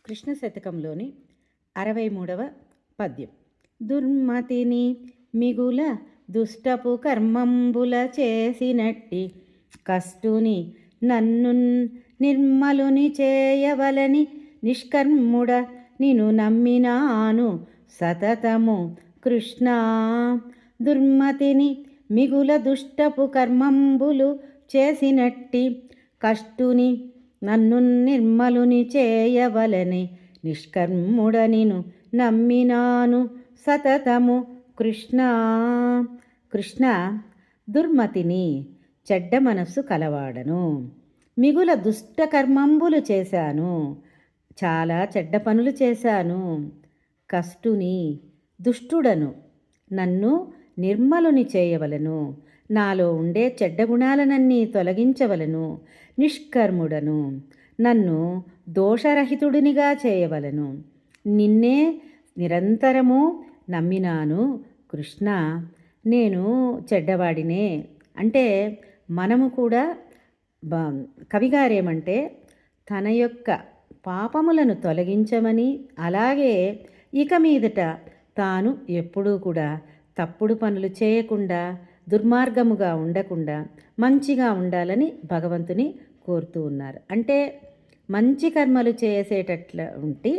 కృష్ణ శతకంలోని 63వ పద్యం. దుర్మతిని మిగుల దుష్టపు కర్మంబుల చేసినట్టి కస్తుని నన్ను నిర్మలుని చేయవలని నిష్కర్ముడ నిను నమ్మినాను సతతము కృష్ణ. దుర్మతిని మిగుల దుష్టపు కర్మంబులు చేసినట్టి కష్టుని నన్ను నిర్మలుని చేయవలని నిష్కర్ముడ నిను నమ్మినాను సతతము కృష్ణ. కృష్ణ, దుర్మతిని చెడ్డ మనస్సు కలవాడను, మిగుల దుష్ట కర్మంబులు చేశాను, చాలా చెడ్డ పనులు చేశాను. కష్టుని దుష్టుడను, నన్ను నిర్మలుని చేయవలను, నాలో ఉండే చెడ్డ గుణాలనన్నీ తొలగించవలను. నిష్కర్ముడను, నన్ను దోషరహితుడినిగా చేయవలను. నిన్నే నిరంతరము నమ్మినాను కృష్ణ. నేను చెడ్డవాడినే అంటే మనము కూడా కవిగారేమంటే తన యొక్క పాపములను తొలగించమని, అలాగే ఇక మీదట తాను ఎప్పుడూ కూడా తప్పుడు పనులు చేయకుండా, దుర్మార్గముగా ఉండకుండా మంచిగా ఉండాలని భగవంతుని కోరుతూ ఉన్నారు. అంటే మంచి కర్మలు చేసేటట్ల ఉండి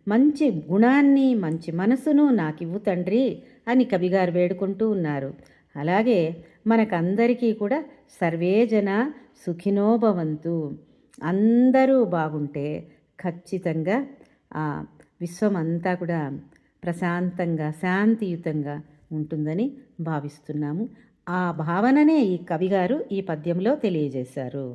మంచి గుణాన్ని, మంచి మనసును నాకివ్వు తండ్రి అని కవిగారు వేడుకుంటూ ఉన్నారు. అలాగే మనకందరికీ కూడా సర్వే జన సుఖినో భవంతు, అందరూ బాగుంటే ఖచ్చితంగా ఆ విశ్వమంతా కూడా ప్రశాంతంగా శాంతియుతంగా ఉంటుందని భావిస్తున్నాము. ఆ భావననే ఈ కవిగారు ఈ పద్యంలో తెలియజేశారు.